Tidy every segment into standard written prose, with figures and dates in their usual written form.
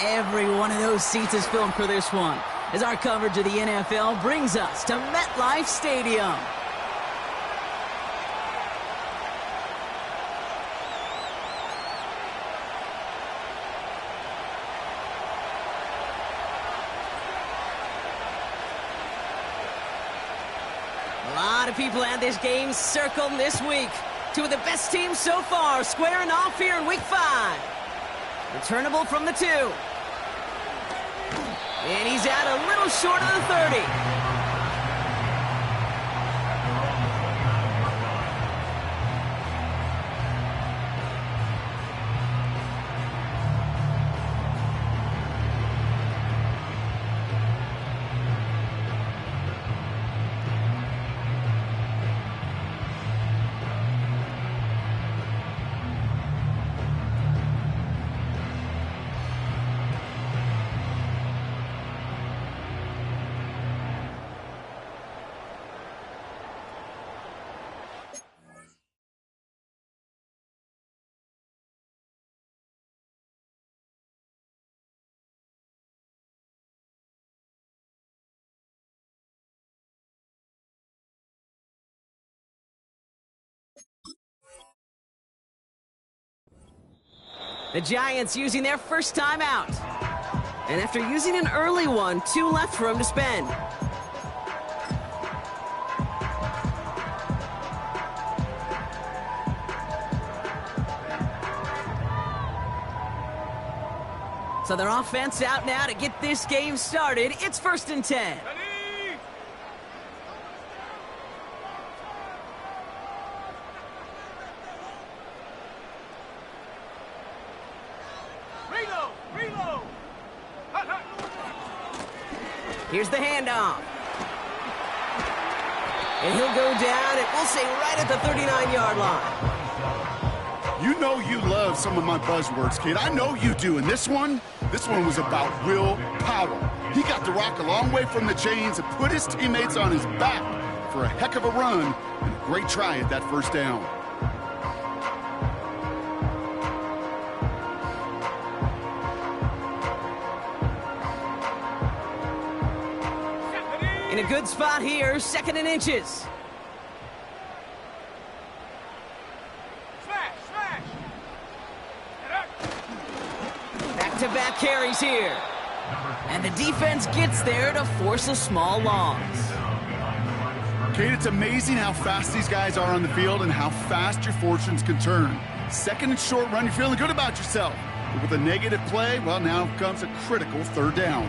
every one of those seats is filled for this one, as our coverage of the NFL brings us to MetLife Stadium. A lot of people had this game circled this week. Two of the best teams so far squaring off here in Week 5. Returnable from the 2. And he's out a little short of the 30. The Giants using their first time out. And after using an early one, 2 left for him to spend. So their offense out now to get this game started. It's 1st and 10. Here's the handoff. And he'll go down, and we'll say right at the 39-yard line. You know you love some of my buzzwords, kid. I know you do. And this one was about real power. He got the rock a long way from the chains and put his teammates on his back for a heck of a run and a great try at that first down. In a good spot here, 2nd and inches. Smash! Back-to-back carries here. And the defense gets there to force a small loss. Kate, it's amazing how fast these guys are on the field and how fast your fortunes can turn. 2nd and short run, you're feeling good about yourself. But with a negative play, well, now comes a critical 3rd down.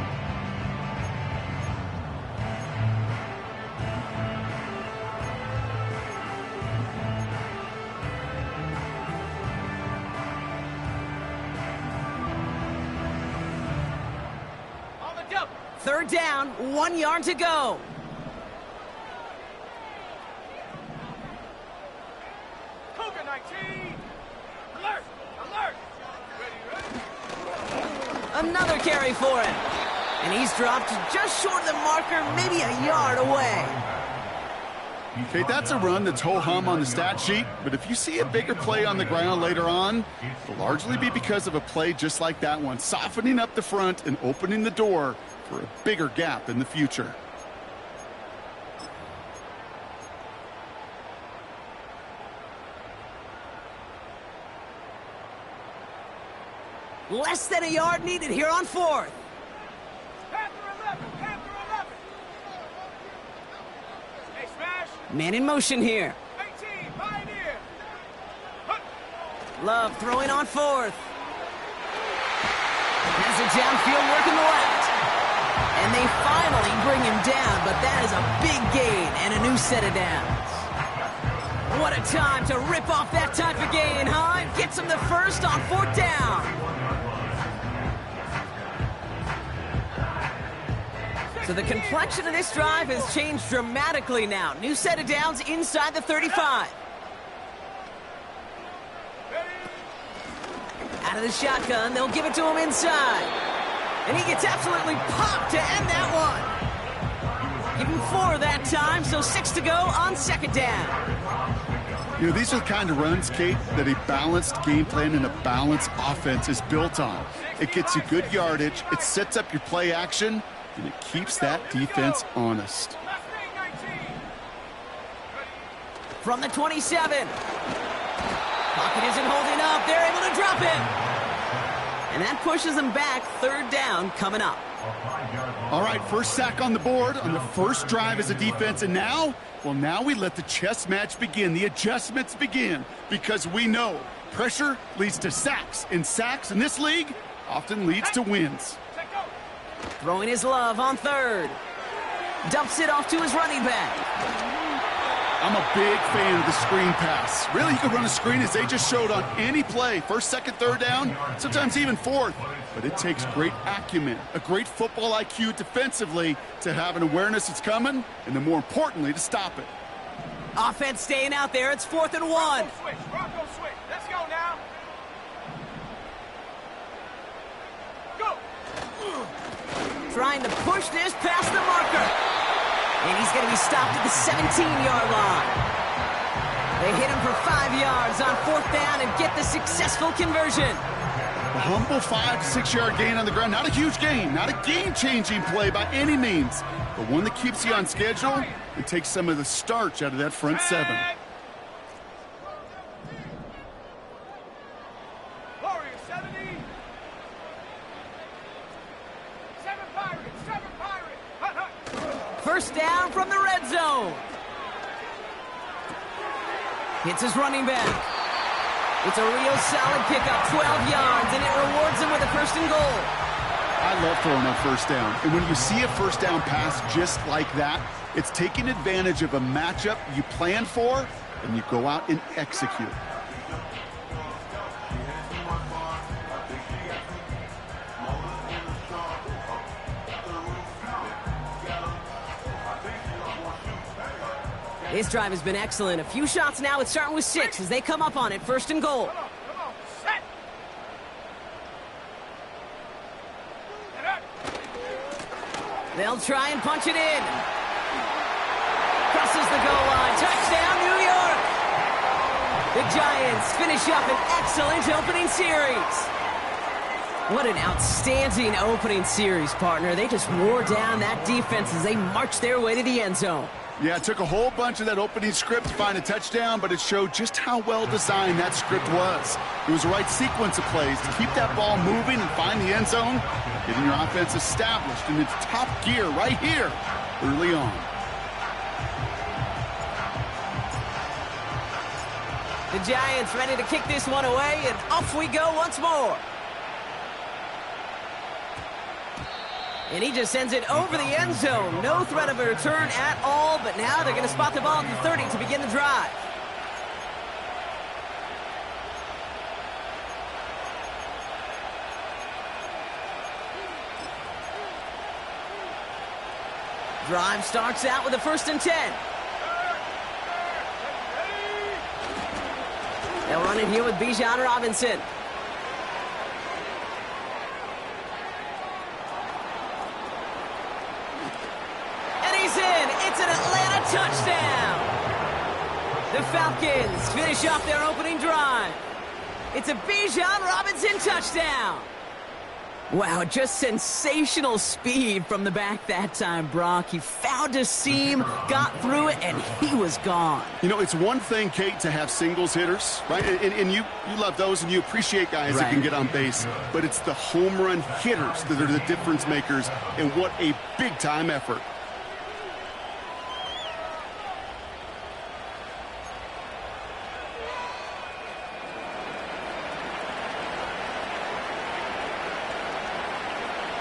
Third down, 1 yard to go. Cougar 19! Alert! Ready. Another carry for him. And he's dropped just short of the marker, maybe a yard away. Okay, that's a run that's ho-hum on the stat sheet, but if you see a bigger play on the ground later on, it'll largely be because of a play just like that one, softening up the front and opening the door for a bigger gap in the future. Less than a yard needed here on 4th. Panther 11! Hey, smash! Man in motion here. 18, Pioneer! Love throwing on 4th. Has it downfield working the left. And they finally bring him down, but that is a big gain and a new set of downs. What a time to rip off that type of gain, huh? Gets him the first on 4th down. So the complexion of this drive has changed dramatically now. New set of downs inside the 35. Out of the shotgun, they'll give it to him inside. And he gets absolutely popped to end that one. Give him 4 that time, so 6 to go on 2nd down. You know, these are the kind of runs, Kate, that a balanced game plan and a balanced offense is built on. It gets you good yardage, it sets up your play action, and it keeps that defense honest. From the 27. Pocket isn't holding up. They're able to drop him. And that pushes them back. Third down coming up. All right, first sack on the board on the first drive as a defense. And now, well, now we let the chess match begin. The adjustments begin because we know pressure leads to sacks. And sacks in this league often leads to wins. Throwing his love on third. Dumps it off to his running back. I'm a big fan of the screen pass. Really, you can run a screen as they just showed on any play. First, second, third down, sometimes even fourth. But it takes great acumen, a great football IQ defensively to have an awareness it's coming, and then more importantly, to stop it. Offense staying out there. It's 4th and 1. Bronco switch. Let's go now. Go. Trying to push this past the marker. And he's going to be stopped at the 17-yard line. They hit him for 5 yards on 4th down and get the successful conversion. A humble 5 to 6 yard gain on the ground. Not a huge gain, not a game-changing play by any means, but one that keeps you on schedule and takes some of the starch out of that front seven. Warriors 70. 7 Pirates. 7 Pirates. Hut, hut. First down from the red zone. Hits his running back. It's a real solid pickup, 12 yards, and it rewards him with a 1st and goal. I love throwing on first down. And when you see a first down pass just like that, it's taking advantage of a matchup you planned for, and you go out and execute. This drive has been excellent. A few shots now. It's starting with 6 as they come up on it. 1st and goal. Come on. Set. Get up. They'll try and punch it in. Crosses the goal line. Touchdown, New York. The Giants finish up an excellent opening series. What an outstanding opening series, partner. They just wore down that defense as they marched their way to the end zone. Yeah, it took a whole bunch of that opening script to find a touchdown, but it showed just how well designed that script was. It was the right sequence of plays to keep that ball moving and find the end zone, getting your offense established in its top gear right here early on. The Giants ready to kick this one away, and off we go once more. And he just sends it over the end zone. No threat of a return at all, but now they're going to spot the ball at the 30 to begin the drive. Drive starts out with a 1st and 10. They'll run it here with Bijan Robinson. It's an Atlanta touchdown. The Falcons finish off their opening drive. It's a Bijan Robinson touchdown. Wow, just sensational speed from the back that time, Brock. He found a seam, got through it, and he was gone. You know, it's one thing, Kate, to have singles hitters, right? And you love those, and you appreciate guys that can get on base. But it's the home run hitters that are the difference makers, and what a big-time effort.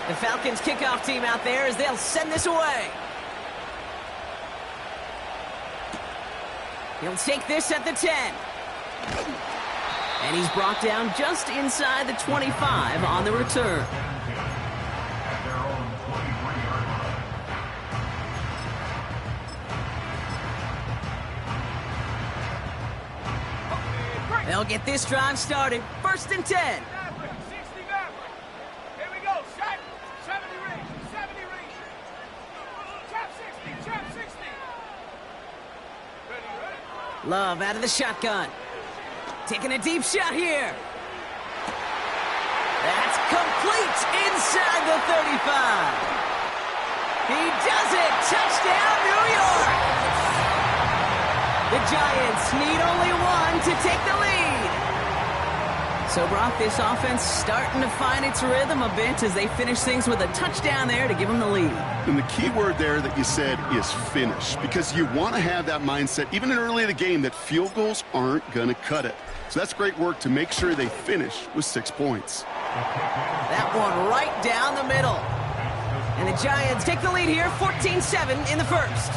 The Falcons kickoff team out there as they'll send this away. He'll take this at the 10. And he's brought down just inside the 25 on the return. They'll get this drive started. 1st and 10. Love out of the shotgun. Taking a deep shot here. That's complete inside the 35. He does it. Touchdown, New York. The Giants need only one to take the lead. So, Brock, this offense starting to find its rhythm a bit as they finish things with a touchdown there to give them the lead. And the key word there that you said is finish, because you want to have that mindset, even in early in the game, that field goals aren't going to cut it. So that's great work to make sure they finish with 6 points. That one right down the middle. And the Giants take the lead here, 14-7 in the first.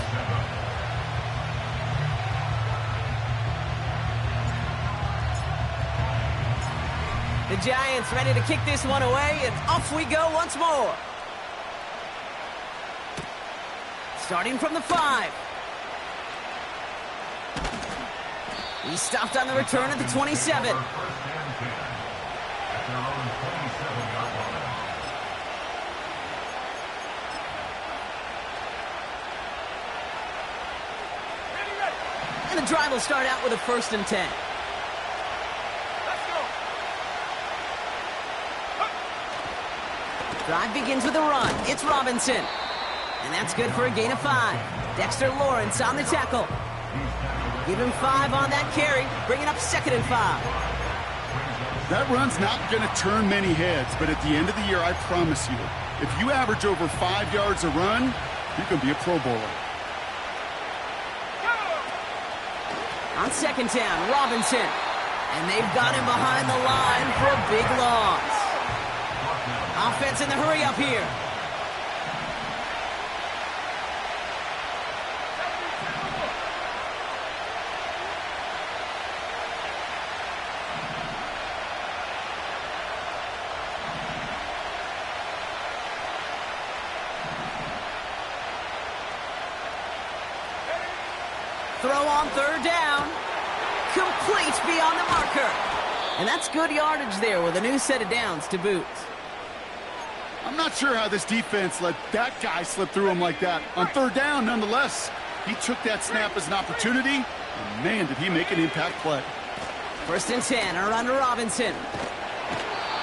The Giants ready to kick this one away, and off we go once more. Starting from the 5. He stopped on the return at the 27. And the drive will start out with a 1st and 10. Drive begins with a run. It's Robinson. And that's good for a gain of 5. Dexter Lawrence on the tackle. Give him 5 on that carry. Bringing up 2nd and 5. That run's not going to turn many heads, but at the end of the year, I promise you, if you average over 5 yards a run, you can be a Pro Bowler. On 2nd down, Robinson. And they've got him behind the line for a big loss. Offense in the hurry up here. Throw on 3rd down. Complete beyond the marker. And that's good yardage there with a new set of downs to boot. I'm not sure how this defense let that guy slip through him like that. On 3rd down, nonetheless, he took that snap as an opportunity, and man, did he make an impact play. 1st and 10, around to Robinson.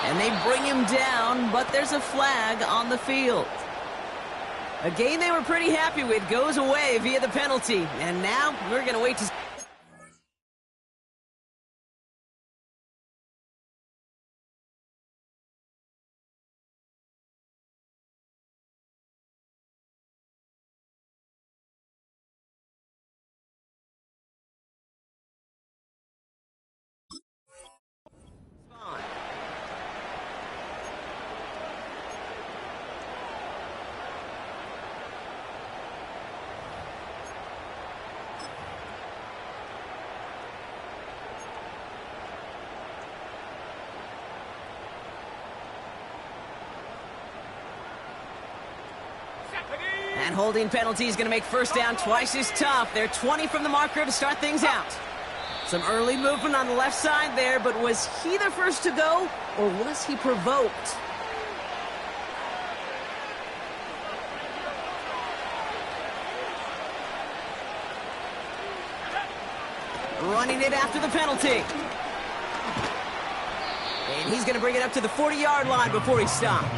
And they bring him down, but there's a flag on the field. A game they were pretty happy with goes away via the penalty. And now we're going to wait to... And holding penalty is going to make 1st down twice as tough. They're 20 from the marker to start things out. Some early movement on the left side there, but was he the first to go, or was he provoked? Running it after the penalty. And he's going to bring it up to the 40-yard line before he stopped.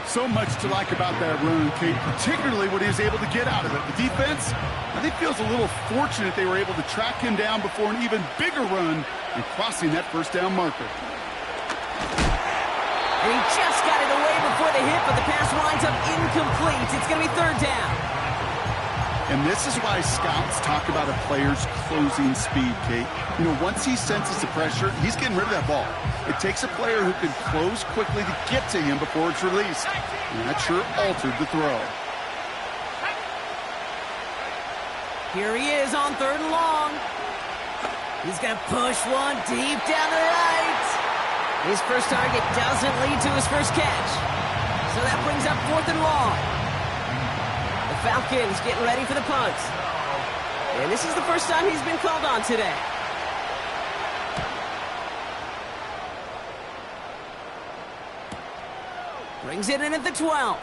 So much to like about that run, Kate, particularly what he was able to get out of it. The defense, I think, feels a little fortunate they were able to track him down before an even bigger run and crossing that 1st down marker. And he just got it away before the hit, but the pass winds up incomplete. It's going to be 3rd down. And this is why scouts talk about a player's closing speed, Kate. You know, once he senses the pressure, he's getting rid of that ball. It takes a player who can close quickly to get to him before it's released. And that sure altered the throw. Here he is on 3rd and long. He's going to push one deep down the right. His first target doesn't lead to his first catch. So that brings up 4th and long. The Falcons getting ready for the punt. And this is the first time he's been called on today. Brings it in at the 12.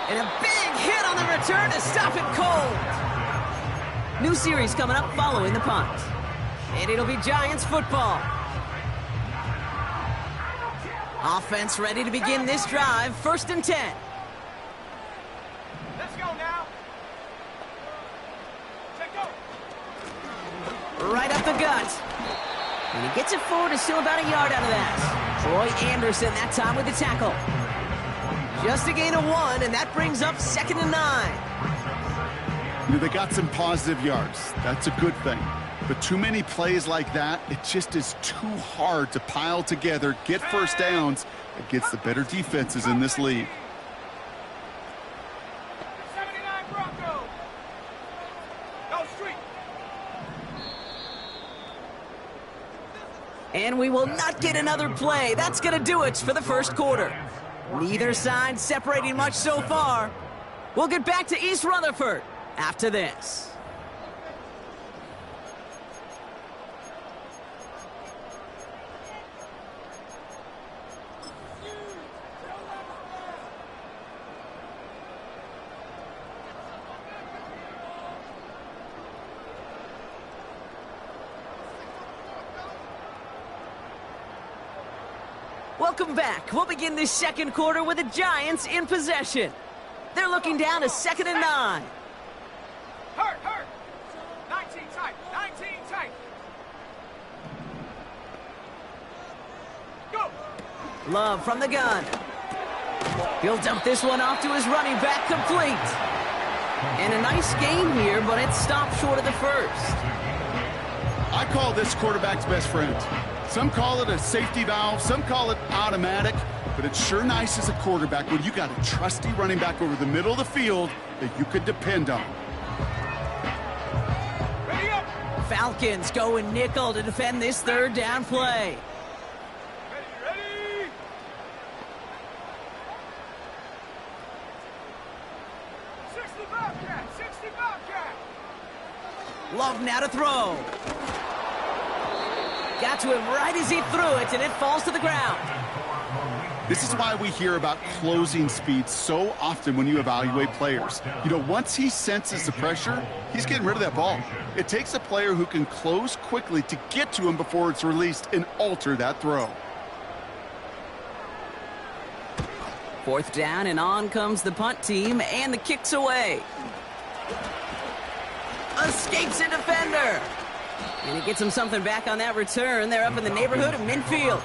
And a big hit on the return to stop it cold. New series coming up following the punt. And it'll be Giants football. Offense ready to begin this drive. 1st and 10. Let's go now. Check go. Right up the gut. And he gets it forward, is still about a yard out of that. Troy Anderson that time with the tackle. Just a gain of 1, and that brings up 2nd and 9. You know, they got some positive yards. That's a good thing. But too many plays like that, it just is too hard to pile together, get first downs against the better defenses in this league. 79 Broncos. Go street. And we will not get another play. That's going to do it for the first quarter. Neither side separating much so far. We'll get back to East Rutherford after this. Welcome back. We'll begin this second quarter with the Giants in possession. They're looking down to 2nd and 9. Hurt. 19 tight. 19 tight. Go. Love from the gun. He'll dump this one off to his running back, complete. And a nice gain here, but it stopped short of the first. I call this quarterback's best friend. Some call it a safety valve, some call it automatic, but it's sure nice as a quarterback when you got a trusty running back over the middle of the field that you could depend on. Ready up. Falcons going nickel to defend this 3rd down play. Ready. 60 Bobcat. Love now to throw. Got to him right as he threw it, and it falls to the ground. This is why we hear about closing speed so often when you evaluate players. You know, once he senses the pressure, he's getting rid of that ball. It takes a player who can close quickly to get to him before it's released and alter that throw. 4th down, and on comes the punt team, and the kick's away. Escapes a defender. And he gets him something back on that return. They're up in the neighborhood of midfield.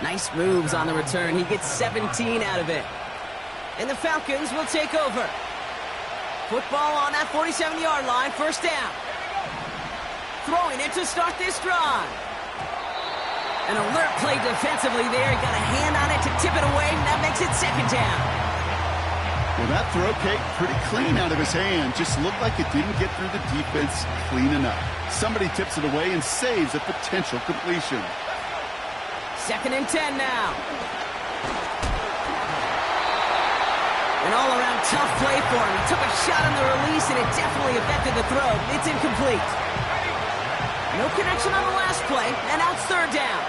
Nice moves on the return. He gets 17 out of it. And the Falcons will take over. Football on that 47-yard line. 1st down. Throwing it to start this drive. An alert play defensively there. He got a hand on it to tip it away, and that makes it 2nd down. Well, that throw came pretty clean out of his hand. Just looked like it didn't get through the defense clean enough. Somebody tips it away and saves a potential completion. 2nd and 10 now. An all-around tough play for him. He took a shot on the release, and it definitely affected the throw. It's incomplete. No connection on the last play, and now it's 3rd down.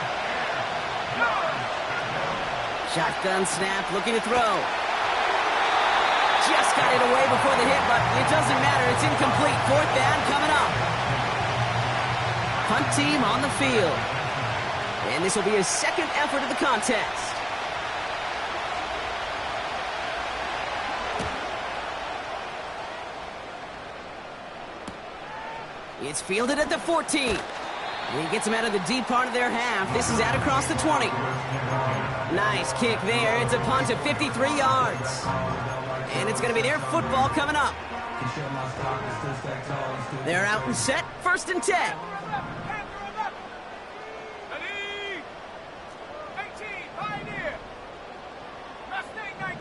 Shotgun snap, looking to throw. Just got it away before the hit, but it doesn't matter. It's incomplete. 4th down coming up. Punt team on the field. And this will be his 2nd effort of the contest. It's fielded at the 14. He gets him out of the deep part of their half. This is out across the 20. Nice kick there. It's a punt of 53 yards. And it's going to be their football coming up. They're out and set. 1st and 10. Ready. 18. Pioneer. Mustang 19.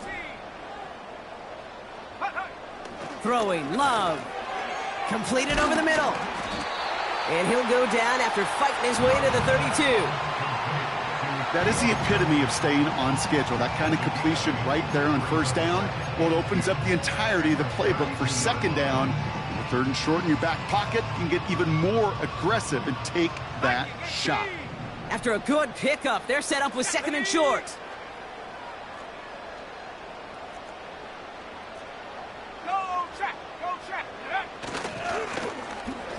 Throwing, Love. Completed over the middle. And he'll go down after fighting his way to the 32. That is the epitome of staying on schedule. That kind of completion right there on 1st down. Well, it opens up the entirety of the playbook for 2nd down. In the 3rd and short in your back pocket, you can get even more aggressive and take that shot. After a good pickup, they're set up with 2nd and short. Go check.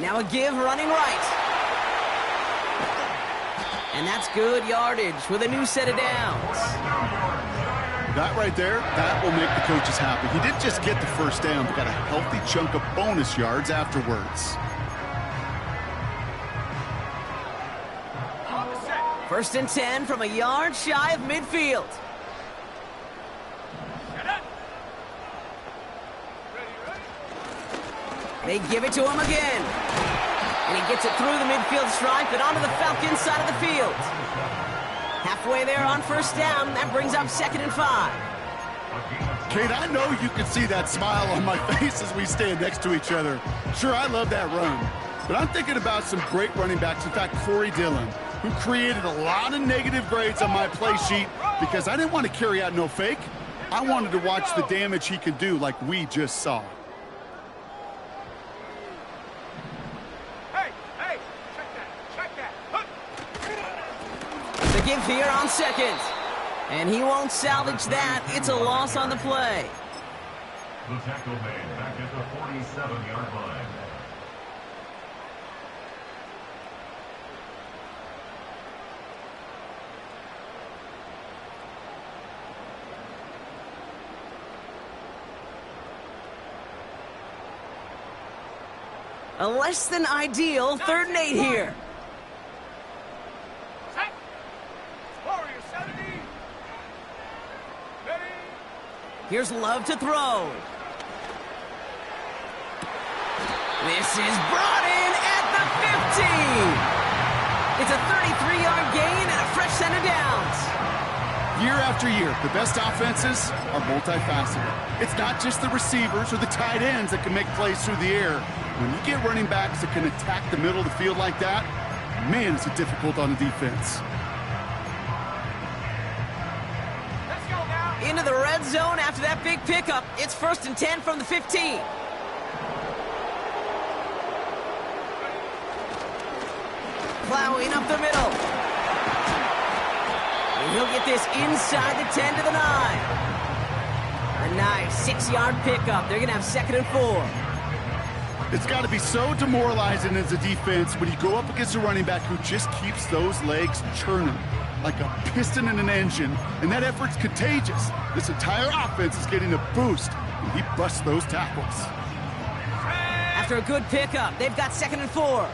Now a give running right. And that's good yardage with a new set of downs. That right there, that will make the coaches happy. He didn't just get the first down, but got a healthy chunk of bonus yards afterwards. First and 10 from a yard shy of midfield. They give it to him again. And he gets it through the midfield stripe and onto the Falcons side of the field. Halfway there on first down. That brings up 2nd and 5. Kate, I know you can see that smile on my face as we stand next to each other. Sure, I love that run. But I'm thinking about some great running backs. In fact, Corey Dillon, who created a lot of negative grades on my play sheet because I didn't want to carry out no fake. I wanted to watch the damage he could do like we just saw. The give here on 2nd. And he won't salvage that. It's a loss on the play. The tackle made back at the 47-yard line. A less than ideal 3rd and 8 here. Here's Love to throw. This is brought in at the 50. It's a 33-yard gain and a fresh set of downs. Year after year, the best offenses are multifaceted. It's not just the receivers or the tight ends that can make plays through the air. When you get running backs that can attack the middle of the field like that, man, is it difficult on the defense. Into the red zone after that big pickup. It's 1st and 10 from the 15. Plowing up the middle. And he'll get this inside the 10 to the 9. A nice 6-yard pickup. They're going to have 2nd and 4. It's got to be so demoralizing as a defense when you go up against a running back who just keeps those legs churning like a piston in an engine, and that effort's contagious. This entire offense is getting a boost, and he busts those tackles. After a good pickup, they've got 2nd and 4.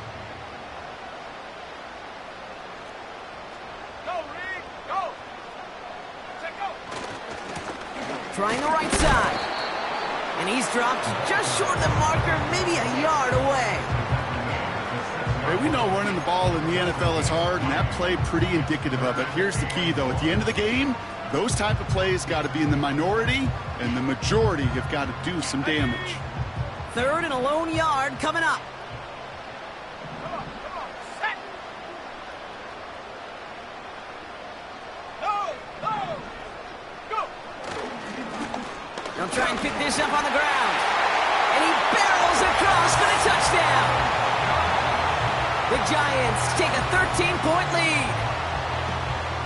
Go, Reed, go! Check go! Trying the right side. And he's dropped just short of the marker, maybe a yard away. Hey, we know running the ball in the NFL is hard, and that play pretty indicative of it. Here's the key, though. At the end of the game, those type of plays got to be in the minority, and the majority have got to do some damage. 3rd and a lone yard coming up. Come on, set! Go, go! They'll try and pick this up on the ground. And he barrels across for the touchdown. The Giants take a 13-point lead.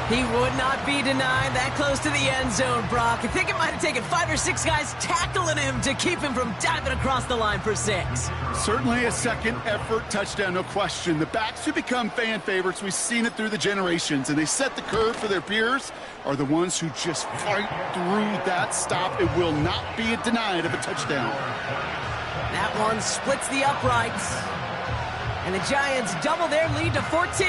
He would not be denied that close to the end zone, Brock. I think it might have taken 5 or 6 guys tackling him to keep him from diving across the line for 6. Certainly a second-effort touchdown, no question. The backs who become fan favorites, we've seen it through the generations, and they set the curve for their peers, are the ones who just fight through that stop. It will not be denied of a touchdown. That one splits the uprights. And the Giants double their lead to 14.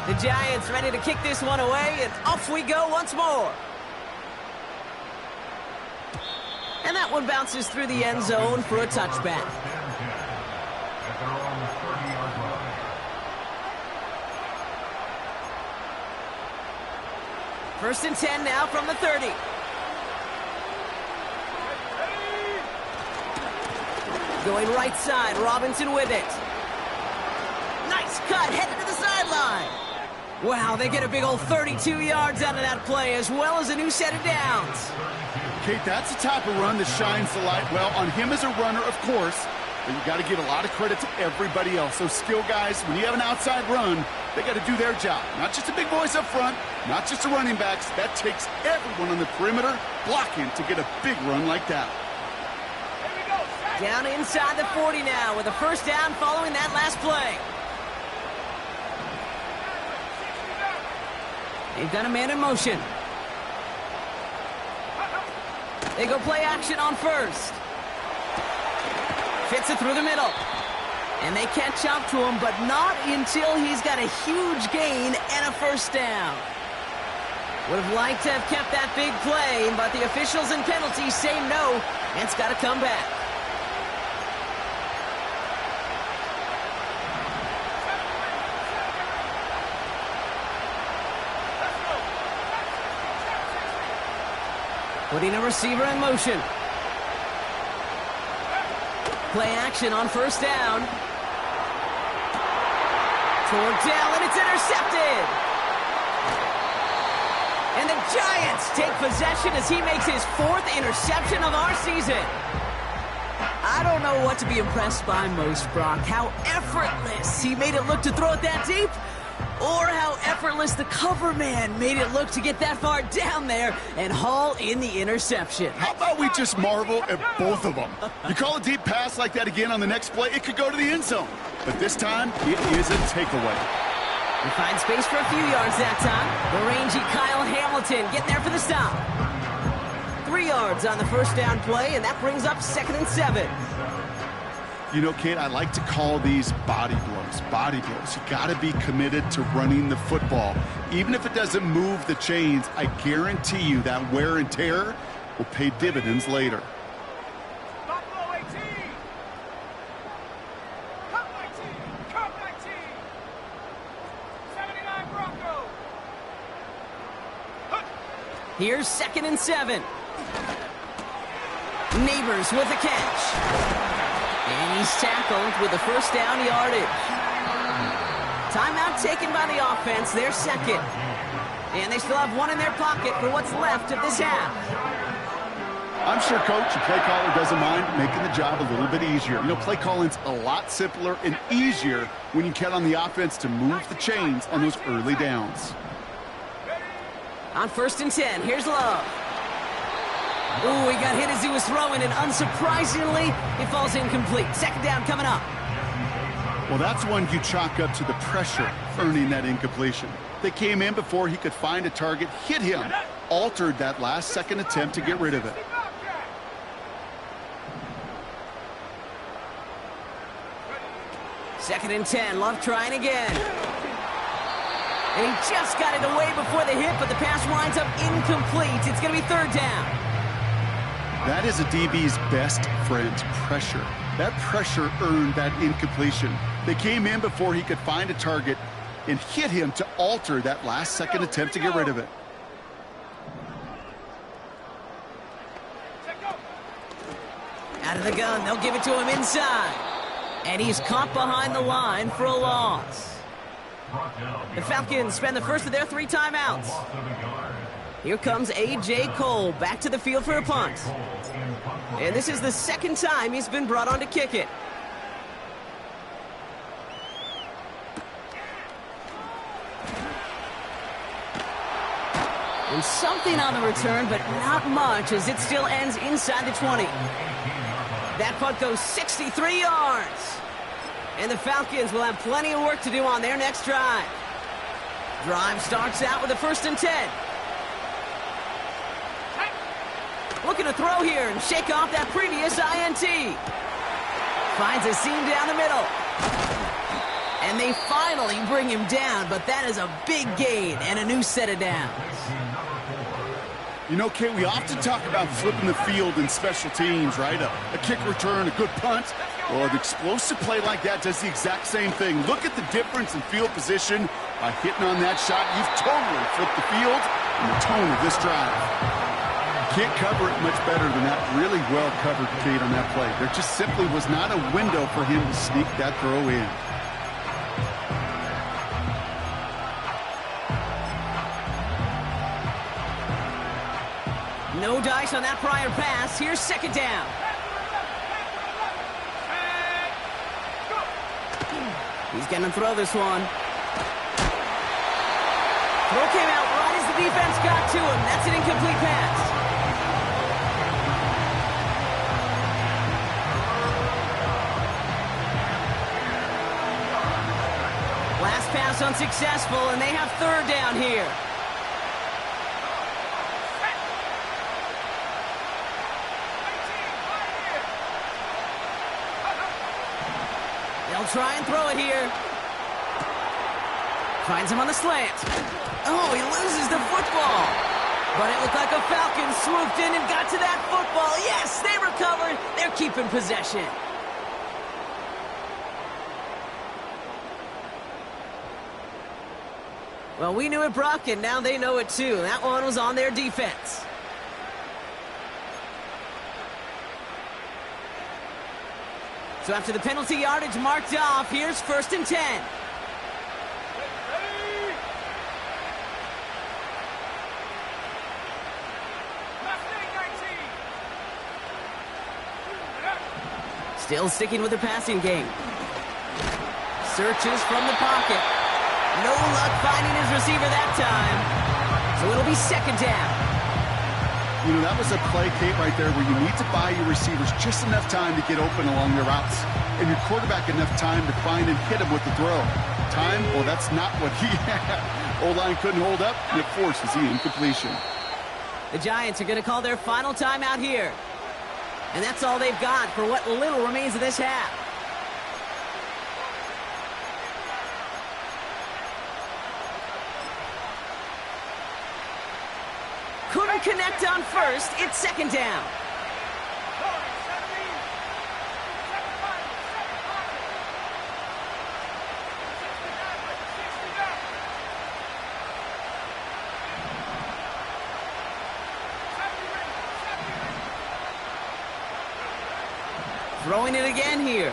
The Giants ready to kick this one away, and off we go once more. And that one bounces through the end zone for a touchback. First and 10 now from the 30. Going right side, Robinson with it. Nice cut, headed to the sideline. Wow, they get a big old 32 yards out of that play, as well as a new set of downs. Kate, that's the type of run that shines the light well on him as a runner, of course, but you got to give a lot of credit to everybody else. Those skill guys, when you have an outside run, they got to do their job. Not just the big boys up front, not just the running backs. That takes everyone on the perimeter blocking to get a big run like that. Down inside the 40 now with a first down following that last play. They've got a man in motion. They go play action on first. Fits it through the middle. And they catch up to him, but not until he's got a huge gain and a first down. Would have liked to have kept that big play, but the officials and penalties say no, and it's got to come back. Putting a receiver in motion. Play action on first down. Toward Dell, and it's intercepted. And the Giants take possession as he makes his 4th interception of our season. I don't know what to be impressed by most, Brock. How effortless he made it look to throw it that deep, or how effortless the cover man made it look to get that far down there and haul in the interception. How about we just marvel at both of them? You call a deep pass like that again on the next play, it could go to the end zone. But this time, it is a takeaway. We find space for a few yards that time. The rangy Kyle Hamilton getting there for the stop. 3 yards on the first down play, and that brings up 2nd and 7. You know, Kate, I like to call these body blows. Body blows. You got to be committed to running the football. Even if it doesn't move the chains, I guarantee you that wear and tear will pay dividends later. Buffalo 18. Cut 19. Cut 19. 79 Broncos. Here's 2nd and 7. Neighbors with the catch. And he's tackled with the first down yardage. Timeout taken by the offense, their 2nd. And they still have 1 in their pocket for what's left of this half. I'm sure Coach, the play caller, doesn't mind making the job a little bit easier. You know, play calling's a lot simpler and easier when you count on the offense to move the chains on those early downs. On 1st and 10, here's Love. Ooh, he got hit as he was throwing, and unsurprisingly, it falls incomplete. 2nd down coming up. Well, that's one you chalk up to the pressure earning that incompletion. They came in before he could find a target, hit him, altered that last second attempt to get rid of it. 2nd and 10, Love trying again. And he just got it away before the hit, but the pass winds up incomplete. It's going to be 3rd down. That is a DB's best friend, pressure. That pressure earned that incompletion. They came in before he could find a target and hit him to alter that last second attempt to get rid of it. Out of the gun, they'll give it to him inside. And he's caught behind the line for a loss. The Falcons spend the first of their 3 timeouts. Here comes A.J. Cole back to the field for a punt. And this is the 2nd time he's been brought on to kick it. And something on the return, but not much, as it still ends inside the 20. That punt goes 63 yards. And the Falcons will have plenty of work to do on their next drive. Drive starts out with a 1st and 10. Looking to throw here and shake off that previous INT. Finds a seam down the middle. And they finally bring him down, but that is a big gain and a new set of downs. You know, Kate, we often talk about flipping the field in special teams, right? A kick return, a good punt. Well, an explosive play like that does the exact same thing. Look at the difference in field position. By hitting on that shot, you've totally flipped the field and the tone of this drive. Can't cover it much better than that. Really well covered, Kate, on that play. There just simply was not a window for him to sneak that throw in. No dice on that prior pass. Here's 2nd down. He's going to throw this one. Throw came out right as the defense got to him. That's an incomplete pass. pass unsuccessful, and they have third down here. They'll try and throw it here. Finds him on the slant. Oh, he loses the football. But it looked like a Falcon swooped in and got to that football. Yes, they recovered. They're keeping possession. Well, we knew it, Brock, and now they know it too. That one was on their defense. So after the penalty yardage marked off, here's 1st and 10. Still sticking with the passing game. Searches from the pocket. No luck finding his receiver that time. So it'll be 2nd down. You know, that was a play, Kate, right there where you need to buy your receivers just enough time to get open along their routes. And your quarterback enough time to find and hit him with the throw. Time? Well, that's not what he had. O-line couldn't hold up, and it forces the incompletion. The Giants are going to call their final timeout here. And that's all they've got for what little remains of this half. Couldn't connect on first. It's 2nd down. Throwing it again here.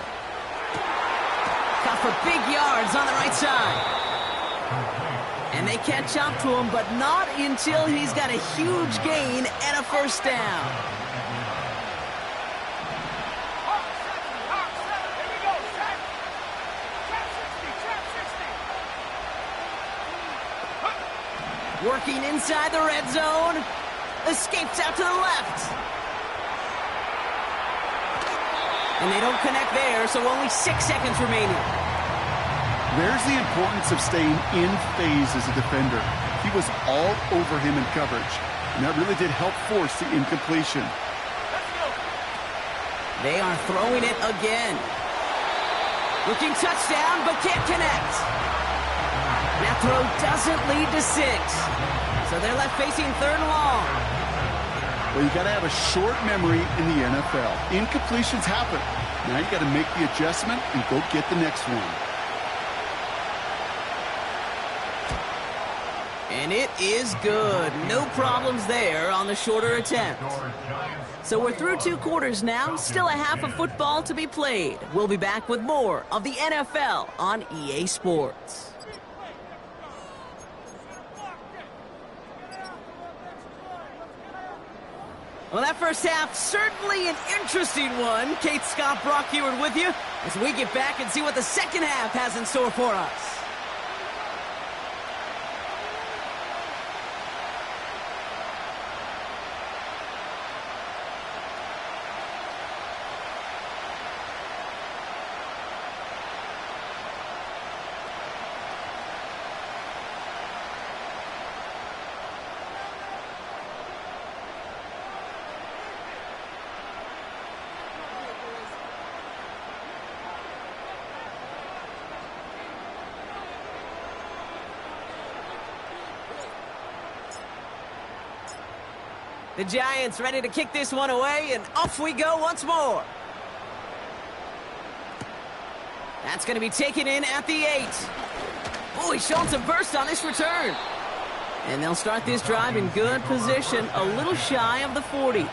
Got for big yards on the right side. And they catch up to him, but not until he's got a huge gain and a 1st down. Working inside the red zone. Escapes out to the left. And they don't connect there, so only 6 seconds remaining. There's the importance of staying in phase as a defender. He was all over him in coverage, and that really did help force the incompletion. They are throwing it again. Looking touchdown, but can't connect. That throw doesn't lead to 6. So they're left facing 3rd and long. Well, you got to have a short memory in the NFL. Incompletions happen. Now you got to make the adjustment and go get the next one. And it is good. No problems there on the shorter attempt. So we're through 2 quarters now. Still a half of football to be played. We'll be back with more of the NFL on EA Sports. Well, that first half, certainly an interesting one. Kate, Scott, Brock Heward with you as we get back and see what the second half has in store for us. The Giants ready to kick this one away, and off we go once more. That's going to be taken in at the 8. Oh, he's showing some burst on this return. And they'll start this drive in good position, a little shy of the 40.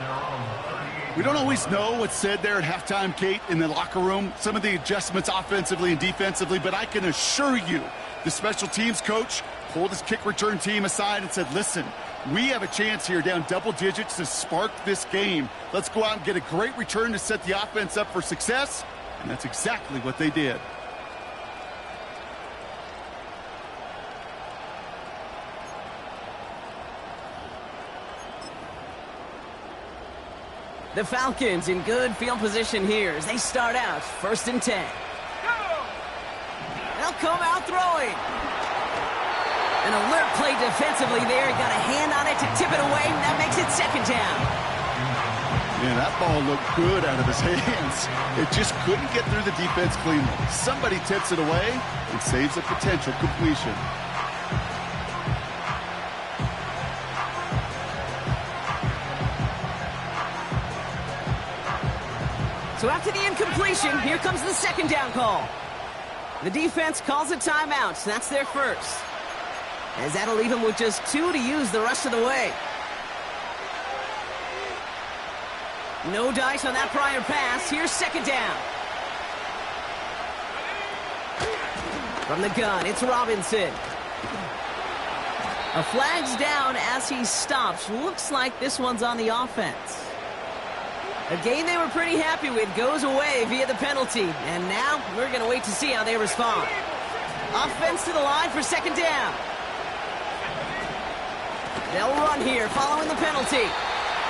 We don't always know what's said there at halftime, Kate, in the locker room. Some of the adjustments offensively and defensively, but I can assure you the special teams coach pulled his kick return team aside and said, listen, we have a chance here down double digits to spark this game. Let's go out and get a great return to set the offense up for success. And that's exactly what they did. The Falcons in good field position here as they start out 1st and 10. They'll come out throwing. play defensively there. He got a hand on it to tip it away, and that makes it second down. Yeah, that ball looked good out of his hands. It just couldn't get through the defense cleanly. Somebody tips it away and saves a potential completion. So after the incompletion, here comes the second down call. The defense calls a timeout. So that's their first. As that'll leave them with just 2 to use the rest of the way. No dice on that prior pass. Here's second down. From the gun, it's Robinson. A flag's down as he stops. Looks like this one's on the offense. A game they were pretty happy with goes away via the penalty. And now we're going to wait to see how they respond. Offense to the line for second down. They'll run here following the penalty.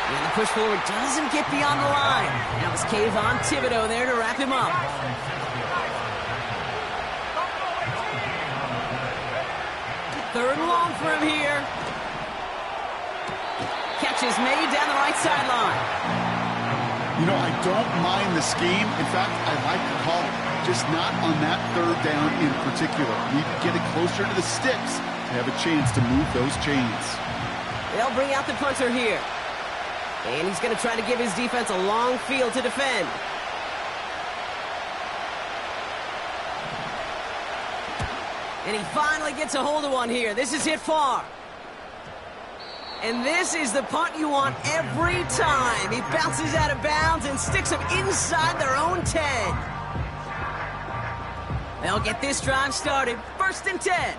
And the push forward doesn't get beyond the line. That was Kayvon Thibodeau there to wrap him up. Third and long for him here. Catch is made down the right sideline. You know, I don't mind the scheme. In fact, I like the call. Just not on that third down in particular. Need to get it closer to the sticks to have a chance to move those chains. They'll bring out the punter here. And he's going to try to give his defense a long field to defend. And he finally gets a hold of one here. This is hit far. And this is the punt you want every time. He bounces out of bounds and sticks them inside their own 10. They'll get this drive started. First and 10.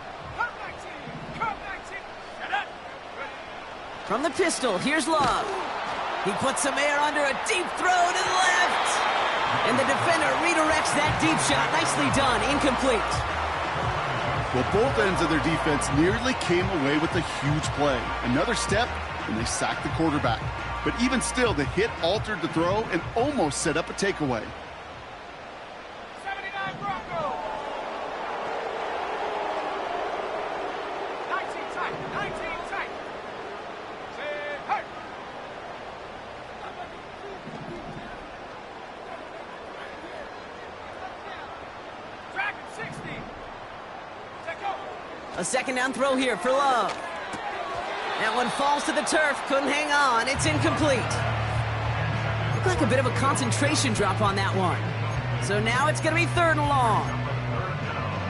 From the pistol, here's Love. He puts some air under a deep throw to the left. And the defender redirects that deep shot. Nicely done. Incomplete. Well, both ends of their defense nearly came away with a huge play. Another step, and they sacked the quarterback. But even still, the hit altered the throw and almost set up a takeaway. 79 Broncos. 19 tight. 19 tight. Say, hey. Dragon 60. Take over. A second down throw here for Love. That one falls to the turf. Couldn't hang on. It's incomplete. Looked like a bit of a concentration drop on that one. So now it's going to be third and long.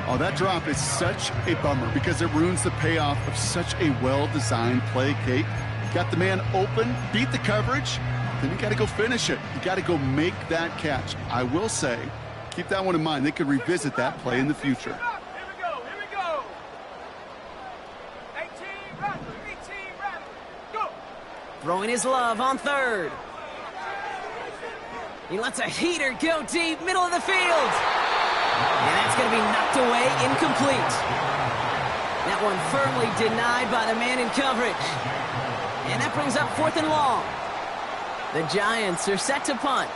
Oh, that drop is such a bummer because it ruins the payoff of such a well-designed play, Kate. Got the man open, beat the coverage, then you got to go finish it. You got to go make that catch. I will say, keep that one in mind. They could revisit that play in the future. Here we go. Here we go. 18 Rattler. 18 Rattler. Go. Throwing his Love on third. He lets a heater go deep, middle of the field. And that's going to be knocked away, incomplete. That one firmly denied by the man in coverage. And that brings up fourth and long. The Giants are set to punt.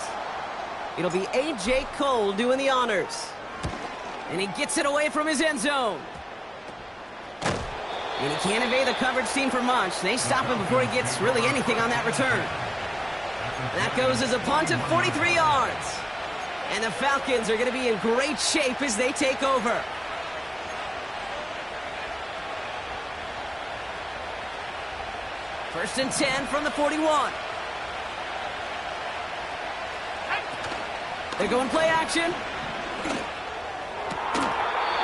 It'll be A.J. Cole doing the honors. And he gets it away from his end zone. And he can't evade the coverage team for much. They stop him before he gets really anything on that return. That goes as a punt of 43 yards. And the Falcons are going to be in great shape as they take over. First and 10 from the 41. They're going play action.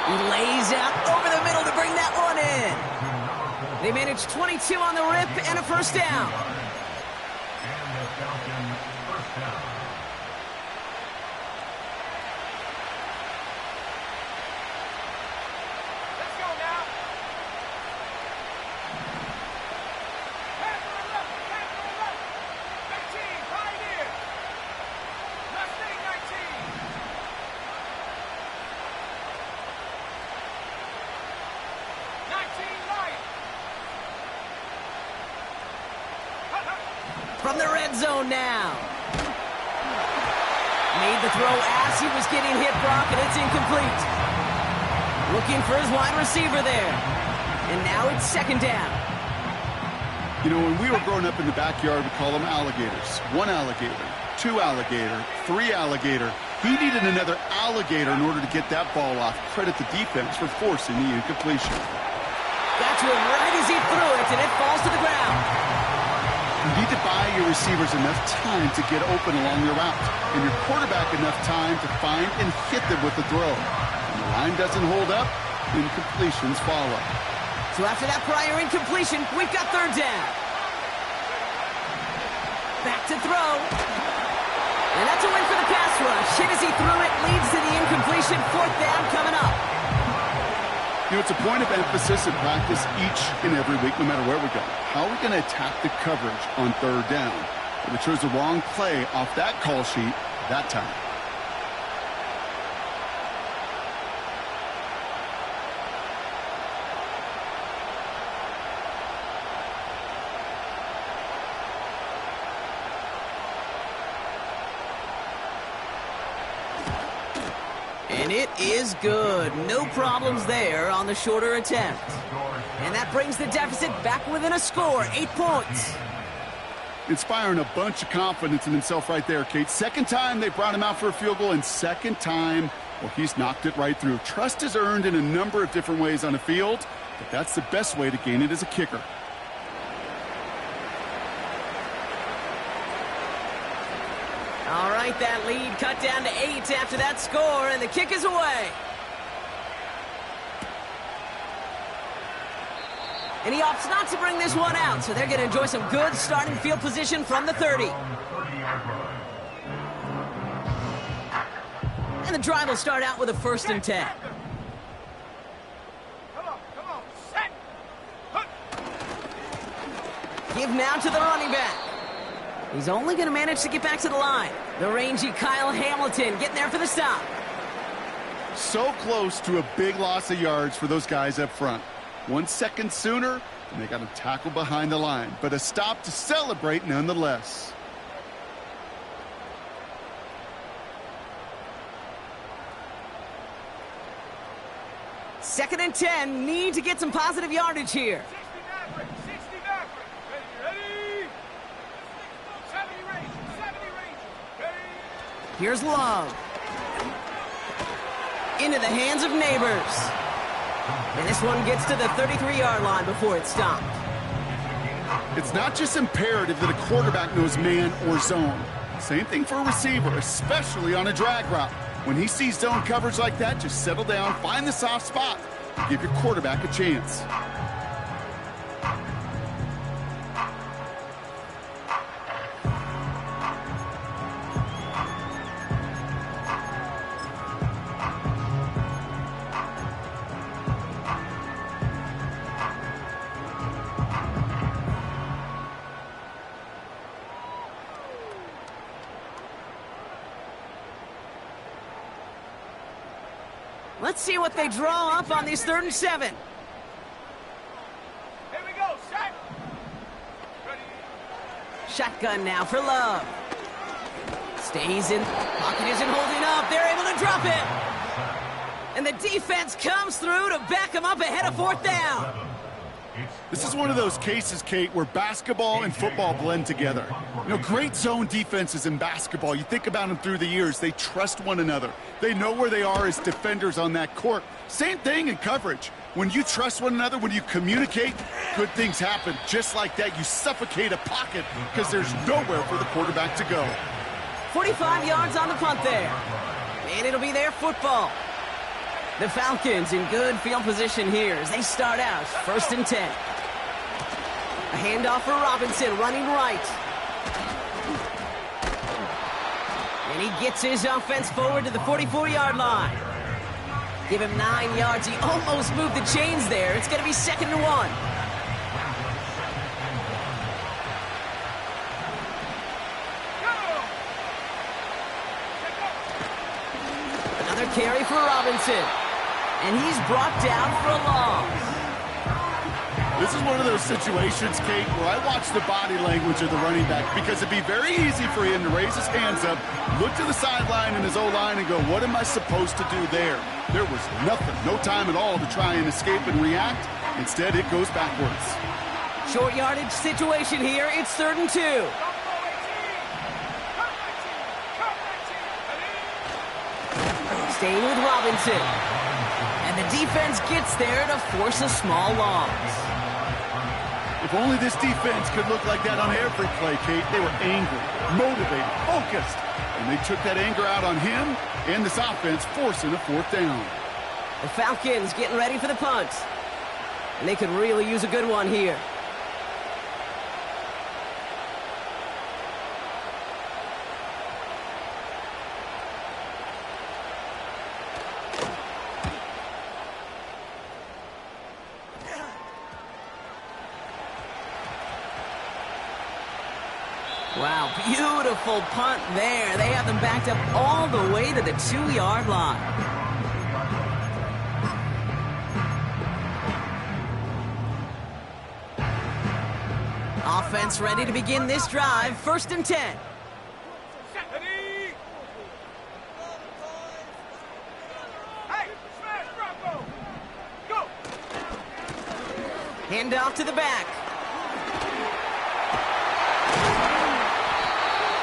He lays out over the middle to bring that one in. They manage 22 on the rip and a first down. And the Falcons first down. Let's go now. Pass to the left. Pass to the left. 19. Pioneer. Mustang 19. 19 Lion. From the red zone now. Made the throw as he was getting hit, Brock, and it's incomplete. Looking for his wide receiver there. And now it's second down. You know, when we were growing up in the backyard, we call them alligators. 1 alligator, 2 alligator, 3 alligator. He needed another alligator in order to get that ball off. Credit the defense for forcing the incompletion. Got to him right as he threw it, and it falls to the ground. You need to buy your receivers enough time to get open along your route, and your quarterback enough time to find and hit them with the throw. When the line doesn't hold up, incompletions follow. So after that prior incompletion, we've got third down. Back to throw. And that's a win for the pass rush. Hit as he threw it, leads to the incompletion. Fourth down coming up. You know, it's a point of emphasis in practice each and every week, no matter where we go. How are we going to attack the coverage on third down? But we chose the wrong play off that call sheet that time. And it is good. No problems there on the shorter attempt. And that brings the deficit back within a score, 8 points. Inspiring a bunch of confidence in himself right there, Kate. Second time they brought him out for a field goal, and second time, well, he's knocked it right through. Trust is earned in a number of different ways on the field, but that's the best way to gain it as a kicker. All right, that lead cut down to 8 after that score, and the kick is away. And he opts not to bring this one out, so they're going to enjoy some good starting field position from the 30. And the drive will start out with a 1st and 10. Come on, set. Give now to the running back. He's only going to manage to get back to the line. The rangy Kyle Hamilton getting there for the stop. So close to a big loss of yards for those guys up front. 1 second sooner, and they got a tackle behind the line. But a stop to celebrate nonetheless. Second and 10, need to get some positive yardage here. 60 Maverick. Ready? 70 Rangers. Ready? Here's Love. Into the hands of Neighbors. And this one gets to the 33-yard line before it's stopped. It's not just imperative that a quarterback knows man or zone. Same thing for a receiver, especially on a drag route. When he sees zone coverage like that, just settle down, find the soft spot, and give your quarterback a chance. Let's see what they draw up on these 3rd and 7. Here we go, set. Ready? Shotgun now for Love. Stays in. Pocket isn't holding up. They're able to drop it. And the defense comes through to back them up ahead of 4th down. This is one of those cases, Kate, where basketball and football blend together. You know, great zone defenses in basketball. You think about them through the years. They trust one another. They know where they are as defenders on that court. Same thing in coverage. When you trust one another, when you communicate, good things happen. Just like that, you suffocate a pocket because there's nowhere for the quarterback to go. 45 yards on the punt there. And it'll be their football. The Falcons in good field position here as they start out 1st and 10. A handoff for Robinson, running right. And he gets his offense forward to the 44-yard line. Give him 9 yards. He almost moved the chains there. It's going to be 2nd and 1. Another carry for Robinson. And he's brought down for a loss. This This is one of those situations, Kate, where I watch the body language of the running back because it'd be very easy for him to raise his hands up, look to the sideline in his O-line and go, what am I supposed to do there? There was nothing, no time at all to try and escape and react. Instead, it goes backwards. Short yardage situation here. It's 3rd and 2. Staying with Robinson. And the defense gets there to force a small loss. If only this defense could look like that on every play, Kate. They were angry, motivated, focused. And they took that anger out on him and this offense, forcing a 4th down. The Falcons getting ready for the punt. And they could really use a good one here. Wow, beautiful punt there. They have them backed up all the way to the 2-yard line. Offense ready to begin this drive. 1st and 10. Hand off to the back.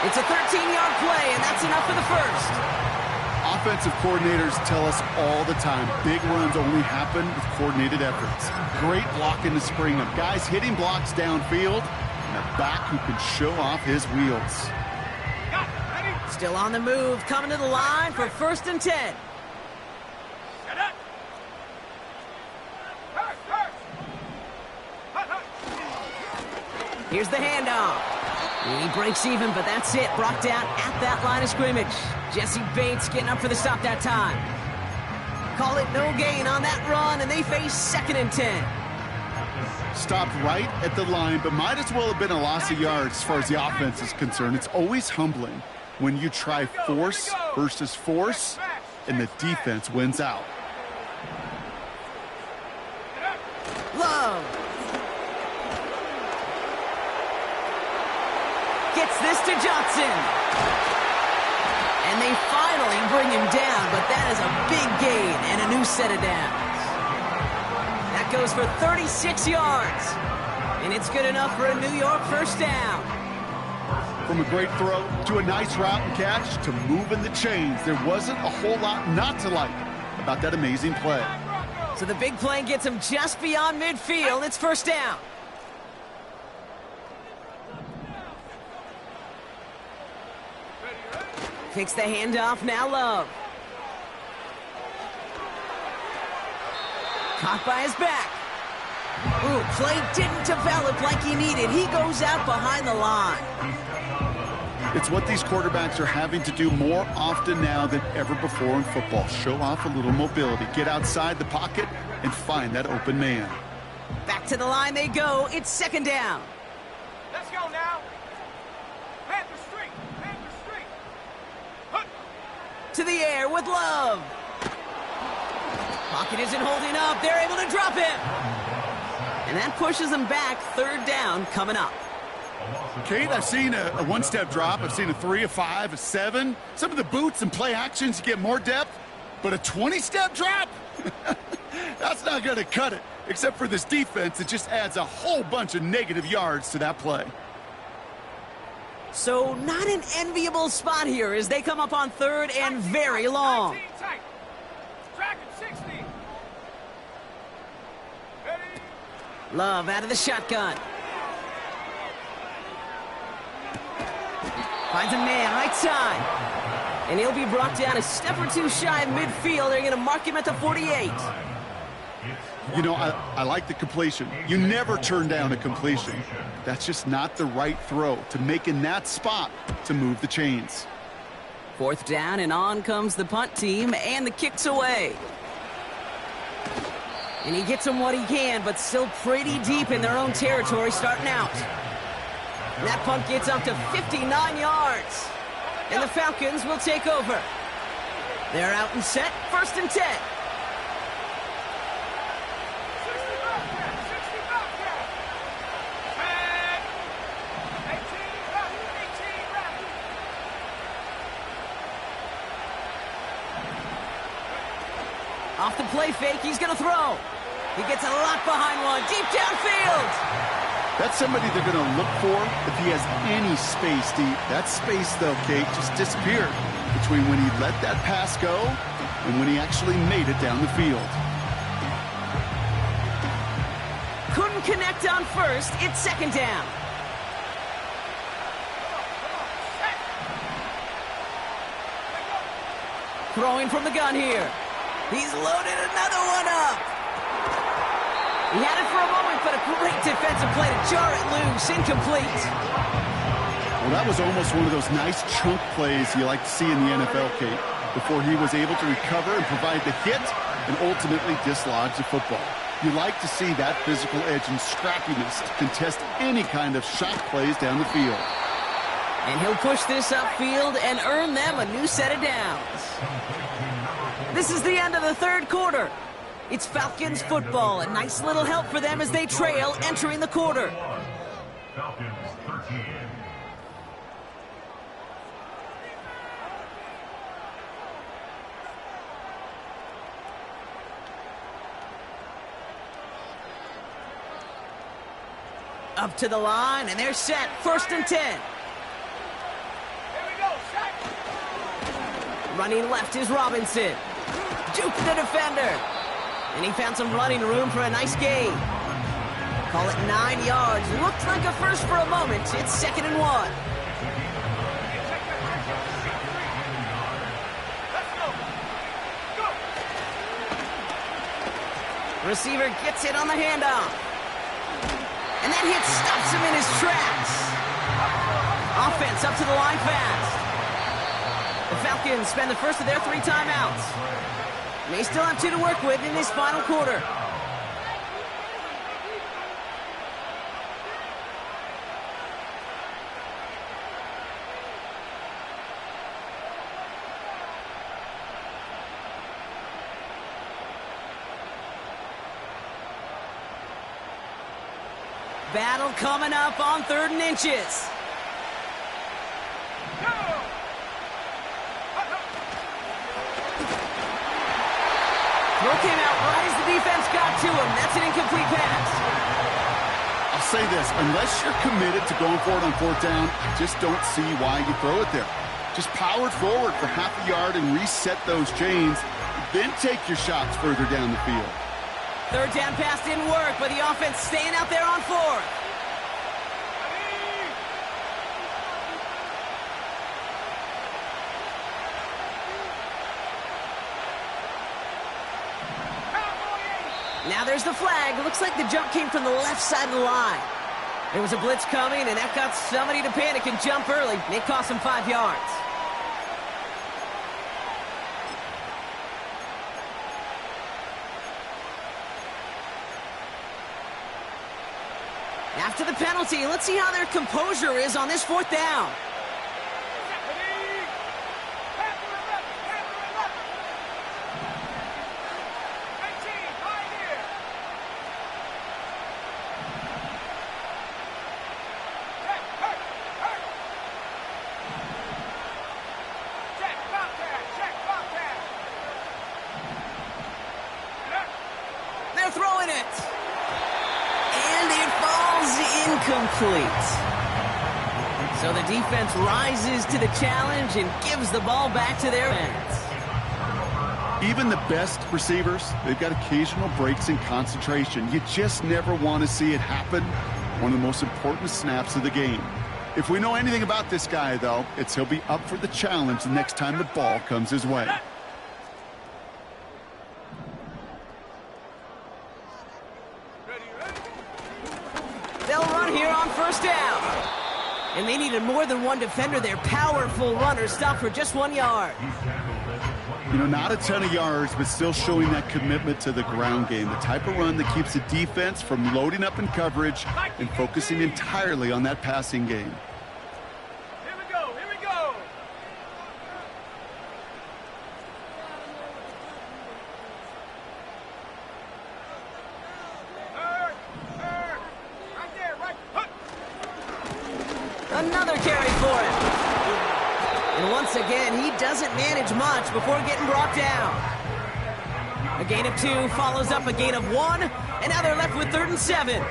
It's a 13-yard play, and that's enough for the first. Offensive coordinators tell us all the time, big runs only happen with coordinated efforts. Great blocking to spring them. Guys hitting blocks downfield, and a back who can show off his wheels. Still on the move, coming to the line for 1st and 10. Here's the handoff. He breaks even, but that's it. Brought down at that line of scrimmage. Jesse Bates getting up for the stop that time. Call it no gain on that run, and they face 2nd and 10. Stopped right at the line, but might as well have been a loss of yards as far as the offense is concerned. It's always humbling when you try force versus force, and the defense wins out. Love. Gets this to Johnson. And they finally bring him down, but that is a big gain and a new set of downs. That goes for 36 yards. And it's good enough for a New York 1st down. From a great throw to a nice route and catch to moving the chains, there wasn't a whole lot not to like about that amazing play. So the big play gets him just beyond midfield. It's 1st down. Takes the handoff, now Love. Caught by his back. Ooh, play didn't develop like he needed. He goes out behind the line. It's what these quarterbacks are having to do more often now than ever before in football. Show off a little mobility. Get outside the pocket and find that open man. Back to the line they go. It's 2nd down. Let's go now. Panther Street. Panther Street. Hunt. To the air with Love. Pocket isn't holding up. They're able to drop him. And that pushes them back. 3rd down coming up. Kate, I've seen a one-step drop. I've seen a 3, a 5, a 7. Some of the boots and play actions get more depth, but a 20-step drop? That's not going to cut it, except for this defense. It just adds a whole bunch of negative yards to that play. So not an enviable spot here as they come up on 3rd and very long. 19 tight. Track at 60. Ready? Love out of the shotgun. Finds a man right side. And he'll be brought down a step or two shy of midfield. They're going to mark him at the 48. You know, I like the completion. You never turn down a completion. That's just not the right throw to make in that spot to move the chains. 4th down, and on comes the punt team, and the kick's away. And he gets them what he can, but still pretty deep in their own territory starting out. And that punt gets up to 59 yards. And the Falcons will take over. They're out and set, 1st and 10. the play fake. He's going to throw. He gets a lock behind one. Deep downfield. That's somebody they're going to look for if he has any space deep. That space, though, Kate, just disappeared between when he let that pass go and when he actually made it down the field. Couldn't connect on first. It's second down. Throwing from the gun here. He's loaded another one up. He had it for a moment, but a great defensive play to jar it loose. Incomplete. Well, that was almost one of those nice chunk plays you like to see in the NFL, Kate, before he was able to recover and provide the hit and ultimately dislodge the football. You like to see that physical edge and scrappiness to contest any kind of shot plays down the field. And he'll push this upfield and earn them a new set of downs. This is the end of the third quarter. It's Falcons football. A nice little help for them as they trail entering the quarter. Falcons 13. Up to the line, and they're set. 1st and 10. Here we go, sack. Running left is Robinson. Duke the defender. And he found some running room for a nice gain. Call it 9 yards. Looked like a first for a moment. It's 2nd and 1. Let's go. Go. Receiver gets it on the handoff. And that hit stops him in his tracks. Offense up to the line fast. The Falcons spend the first of their 3 timeouts. They still have 2 to work with in this final quarter. Battle coming up on 3rd and inches. Throw came out right as the defense got to him. That's an incomplete pass. I'll say this, unless you're committed to going for it on 4th down, I just don't see why you throw it there. Just power it forward for half a yard and reset those chains, then take your shots further down the field. 3rd down pass didn't work, but the offense staying out there on 4th. Now there's the flag. It looks like the jump came from the left side of the line. There was a blitz coming, and that got somebody to panic and jump early. It cost him 5 yards. After the penalty, let's see how their composure is on this 4th down. They're throwing it. And it falls incomplete. So the defense rises to the challenge and gives the ball back to their ends. Even the best receivers, they've got occasional breaks in concentration. You just never want to see it happen. One of the most important snaps of the game. If we know anything about this guy, though, it's he'll be up for the challenge the next time the ball comes his way. They'll run here on 1st down. And they needed more than one defender. Their powerful runner stopped for just 1 yard. You know, not a ton of yards, but still showing that commitment to the ground game. The type of run that keeps the defense from loading up in coverage and focusing entirely on that passing game. Here we go, here we go. Right there, right. Another carry for him. And once again, he doesn't manage much before getting brought down. A gain of 2 follows up a gain of 1, and now they're left with 3rd and 7.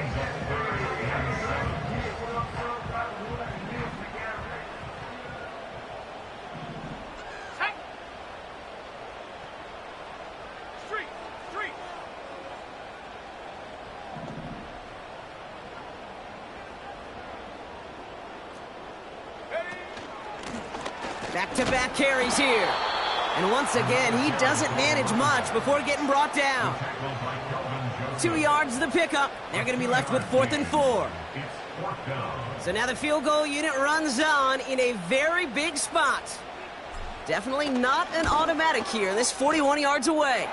Back-to-back carries here. And once again, he doesn't manage much before getting brought down. 2 yards the pickup. They're going to be left with 4th and 4. So now the field goal unit runs on in a very big spot. Definitely not an automatic here. This 41 yards away.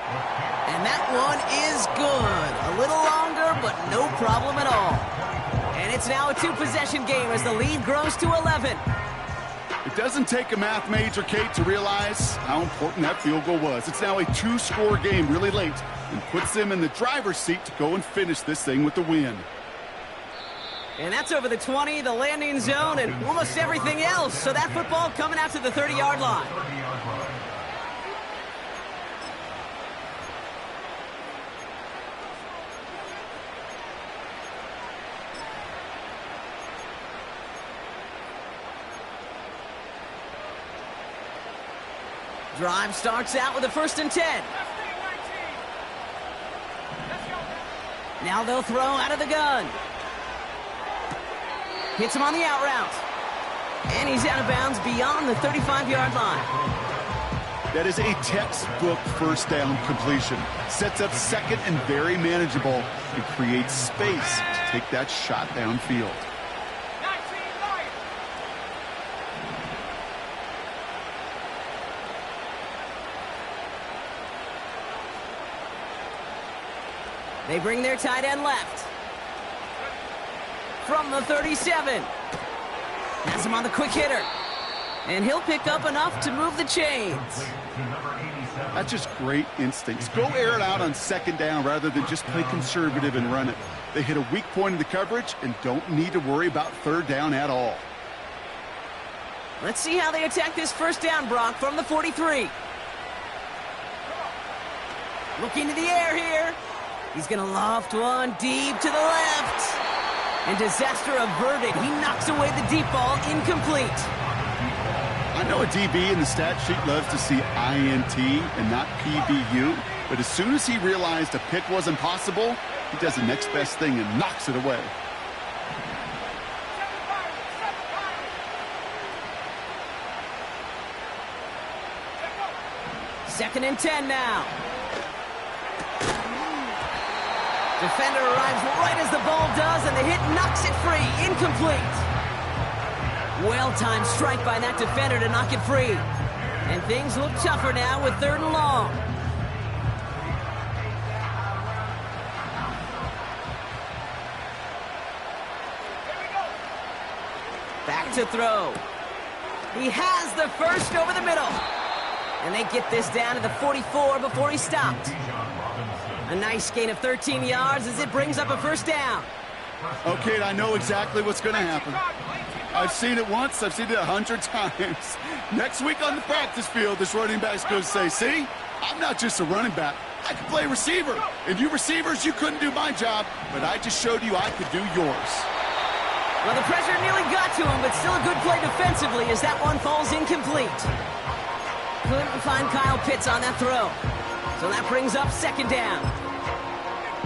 And that one is good. A little longer, but no problem at all. And it's now a 2-possession game as the lead grows to 11. It doesn't take a math major, Kate, to realize how important that field goal was. It's now a 2-score game really late and puts them in the driver's seat to go and finish this thing with the win. And that's over the 20, the landing zone, and almost everything else. So that football coming out to the 30-yard line. Drive starts out with a 1st and 10. Now they'll throw out of the gun. Hits him on the out route. And he's out of bounds beyond the 35-yard line. That is a textbook 1st down completion. Sets up 2nd and very manageable and creates space to take that shot downfield. They bring their tight end left. From the 37. Has him on the quick hitter. And he'll pick up enough to move the chains. That's just great instincts. Go air it out on 2nd down rather than just play conservative and run it. They hit a weak point in the coverage and don't need to worry about 3rd down at all. Let's see how they attack this 1st down, Brock, from the 43. Looking to the air here. He's going to loft one deep to the left. And disaster averted. He knocks away the deep ball, incomplete. I know a DB in the stat sheet loves to see INT and not PBU, but as soon as he realized a pick wasn't possible, he does the next best thing and knocks it away. Second and 10 now. Defender arrives right as the ball does, and the hit knocks it free. Incomplete. Well-timed strike by that defender to knock it free. And things look tougher now with 3rd and long. Back to throw. He has the 1st over the middle. And they get this down to the 44 before he stopped. A nice gain of 13 yards as it brings up a 1st down. Okay, I know exactly what's going to happen. I've seen it once, I've seen it 100 times. Next week on the practice field, this running back's going to say, see, I'm not just a running back. I can play receiver. And you receivers, you couldn't do my job, but I just showed you I could do yours. Well, the pressure nearly got to him, but still a good play defensively as that one falls incomplete. Couldn't find Kyle Pitts on that throw. So that brings up 2nd down.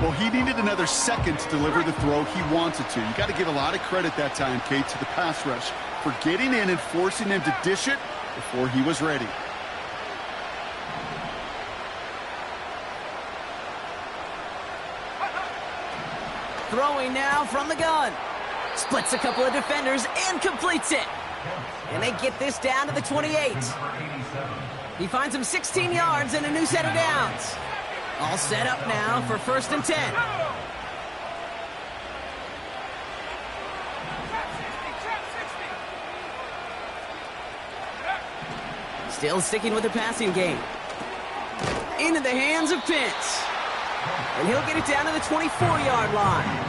Well, he needed another 2nd to deliver the throw he wanted to. You got to give a lot of credit that time, Kate, to the pass rush for getting in and forcing him to dish it before he was ready. Throwing now from the gun. Splits a couple of defenders and completes it. And they get this down to the 28. He finds him 16 yards and a new set of downs. All set up now for 1st and 10. Still sticking with the passing game. Into the hands of Pitts. And he'll get it down to the 24-yard line.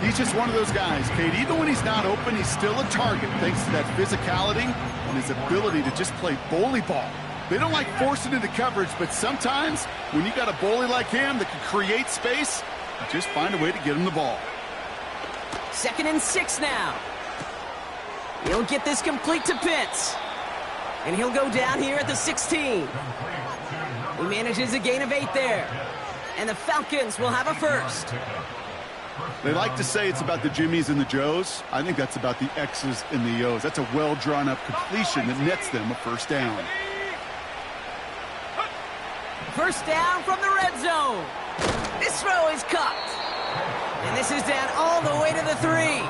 He's just one of those guys, Kate. Even when he's not open, he's still a target thanks to that physicality and his ability to just play bully ball. They don't like forcing into coverage, but sometimes when you got a bully like him that can create space, you just find a way to get him the ball. 2nd and 6 now. He'll get this complete to Pitts. And he'll go down here at the 16. He manages a gain of 8 there. And the Falcons will have a first. They like to say it's about the Jimmies and the Joes. I think that's about the X's and the O's. That's a well-drawn-up completion that nets them a first down. First down from the red zone. This throw is caught. And this is down all the way to the 3.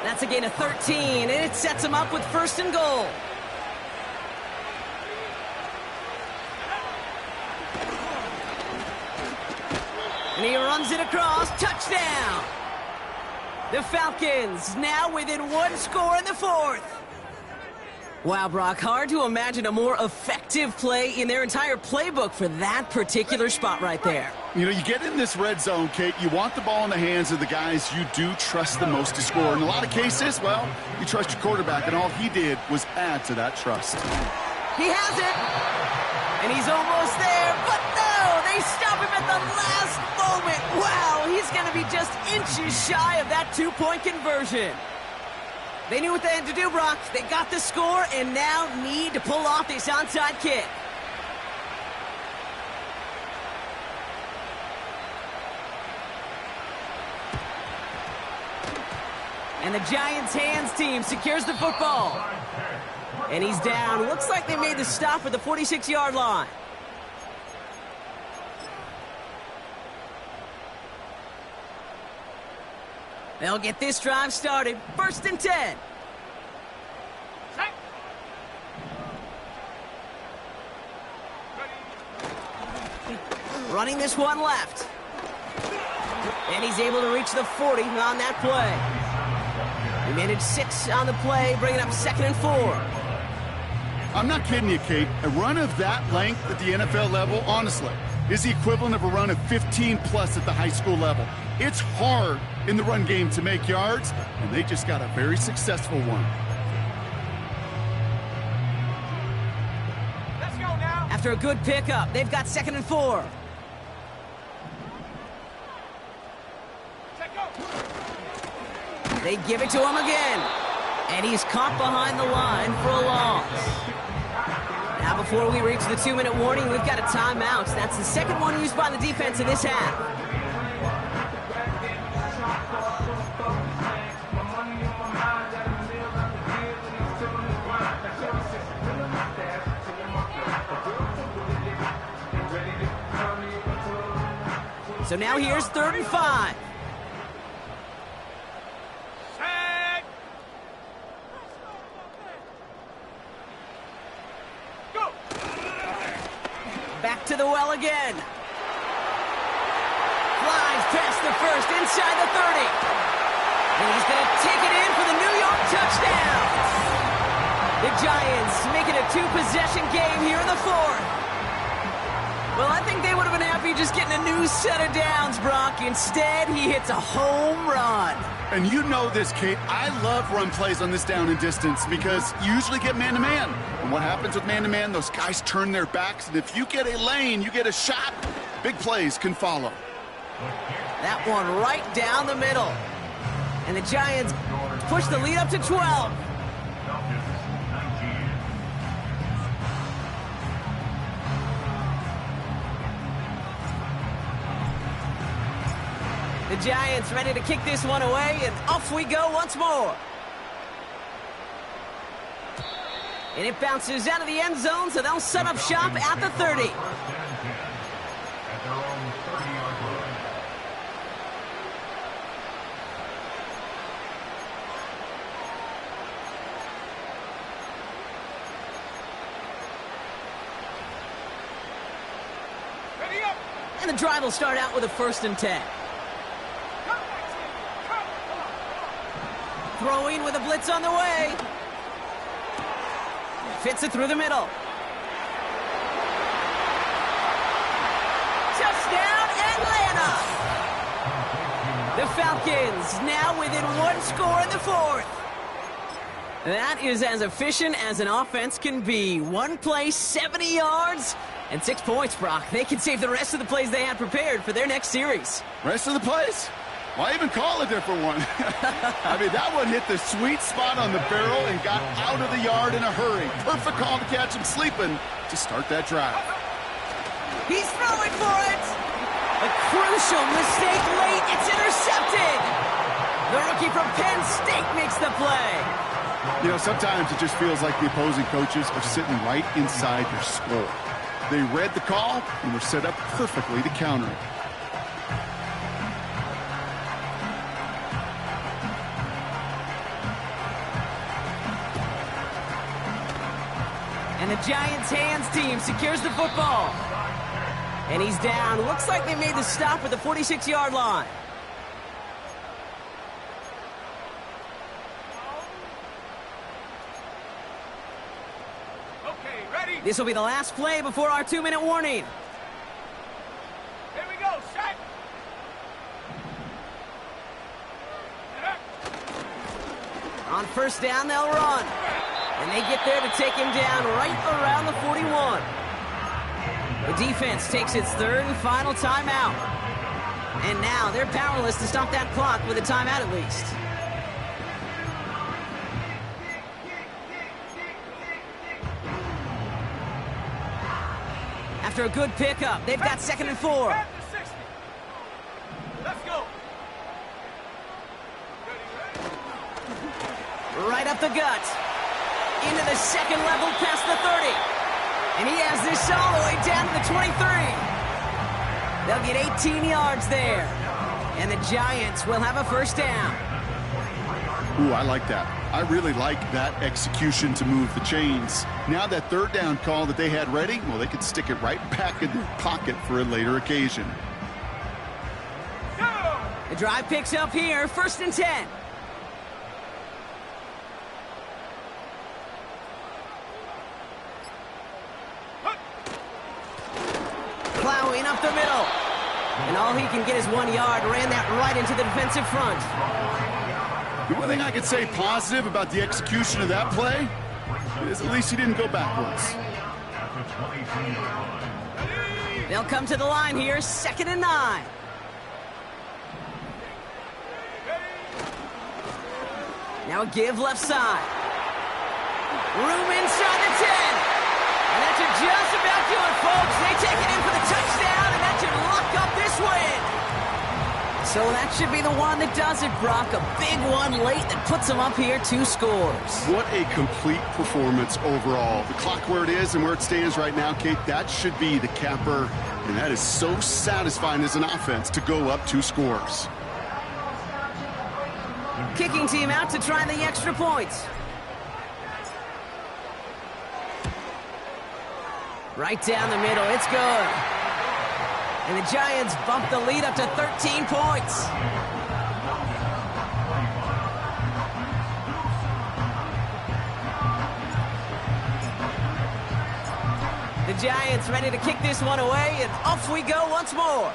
That's a gain of 13, and it sets him up with 1st and goal. And he runs it across. Touchdown! The Falcons now within 1 score in the 4th. Wow, Brock, hard to imagine a more effective play in their entire playbook for that particular spot right there. You know, you get in this red zone, Kate, you want the ball in the hands of the guys you do trust the most to score. In a lot of cases, well, you trust your quarterback, and all he did was add to that trust. He has it, and he's almost there, but no, they stop him at the last moment. Wow, he's going to be just inches shy of that 2-point conversion. They knew what they had to do, Brock. They got the score and now need to pull off this onside kick. And the Giants' hands team secures the football. And he's down. Looks like they made the stop at the 46-yard line. They'll get this drive started. 1st and 10. Running this one left. And he's able to reach the 40 on that play. He managed 6 on the play, bringing up 2nd and 4. I'm not kidding you, Kate. A run of that length at the NFL level, honestly, is the equivalent of a run of 15-plus at the high school level. It's hard in the run game to make yards, and they just got a very successful one. Let's go now. After a good pickup, they've got 2nd and 4. Check go. They give it to him again. And he's caught behind the line for a loss. Now before we reach the 2-minute warning, we've got a timeout. That's the 2nd one used by the defense in this half. So now here's 3rd and 5. Set. Go. Back to the well again. Flies past the 1st, inside the 30. And he's going to take it in for the New York touchdown. The Giants making a 2-possession game here in the 4th. Well, I think they would have been happy just getting a new set of downs, Brock. Instead, he hits a home run. And you know this, Kate. I love run plays on this down and distance because you usually get man-to-man. And what happens with man-to-man, those guys turn their backs, and if you get a lane, you get a shot, big plays can follow. That one right down the middle. And the Giants push the lead up to 12. The Giants ready to kick this one away, and off we go once more. And it bounces out of the end zone, so they'll set up shop at the 30. Ready up. And the drive will start out with a 1st and 10. Come, Maxie. Come. Throwing with a blitz on the way. Fits it through the middle. Touchdown, Atlanta! The Falcons now within 1 score in the 4th. That is as efficient as an offense can be. One play, 70 yards, and 6 points, Brock. They can save the rest of the plays they had prepared for their next series. Rest of the plays? Why even call a different one? I mean, that one hit the sweet spot on the barrel and got out of the yard in a hurry. Perfect call to catch him sleeping to start that drive. He's throwing for it. A crucial mistake late. It's intercepted. The rookie from Penn State makes the play. You know, sometimes it just feels like the opposing coaches are sitting right inside your skull. They read the call and were set up perfectly to counter it. And the Giants' hands team secures the football. And he's down. Looks like they made the stop at the 46-yard line. Okay, ready? This will be the last play before our 2-minute warning. Here we go, set. On first down, they'll run. And they get there to take him down right around the 41. The defense takes its third and final timeout. And now they're powerless to stop that clock with a timeout at least. After a good pickup, they've got 2nd and 4. At the 60. Let's go. Right up the gut. Into the second level past the 30. And he has this all the way down to the 23. They'll get 18 yards there. And the Giants will have a first down. Ooh, I like that. I really like that execution to move the chains. Now that third down call that they had ready, well, they could stick it right back in their pocket for a later occasion. Go. The drive picks up here, 1st and 10. Plowing up the middle. And all he can get is 1 yard. Ran that right into the defensive front. The one thing I could say positive about the execution of that play is at least he didn't go backwards. They'll come to the line here, 2nd and 9. Now a give left side. Room inside the 10. And that should just about do it, folks. They take it in for the touchdown, and that should lock up this win. So that should be the one that does it, Brock. A big one late that puts them up here 2 scores. What a complete performance overall. The clock where it is and where it stands right now, Kate, that should be the capper. And that is so satisfying as an offense to go up 2 scores. Kicking team out to try the extra points. Right down the middle, it's good. And the Giants bump the lead up to 13 points. The Giants ready to kick this one away, and off we go once more.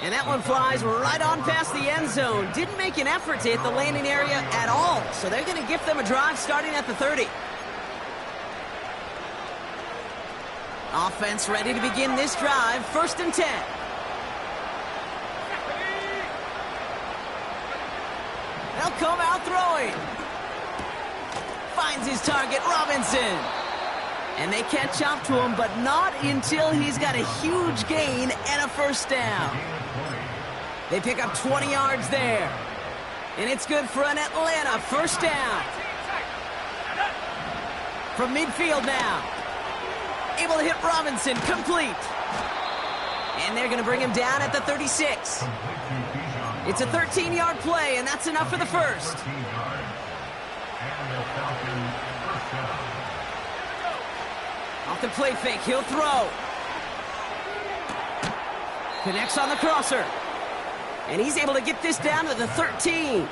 And that one flies right on past the end zone. Didn't make an effort to hit the landing area at all, so they're going to give them a drive starting at the 30. Offense ready to begin this drive, 1st and 10. They'll come out throwing. Finds his target, Robinson. And they catch up to him, but not until he's got a huge gain and a first down. They pick up 20 yards there. And it's good for an Atlanta first down. From midfield now. Able to hit Robinson, complete. And they're going to bring him down at the 36. It's a 13-yard play, and that's enough for the first. Off the play fake, he'll throw. Connects on the crosser. And he's able to get this down to the 13.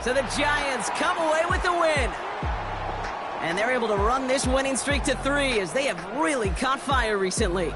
So the Giants come away with the win. And they're able to run this winning streak to 3 as they have really caught fire recently.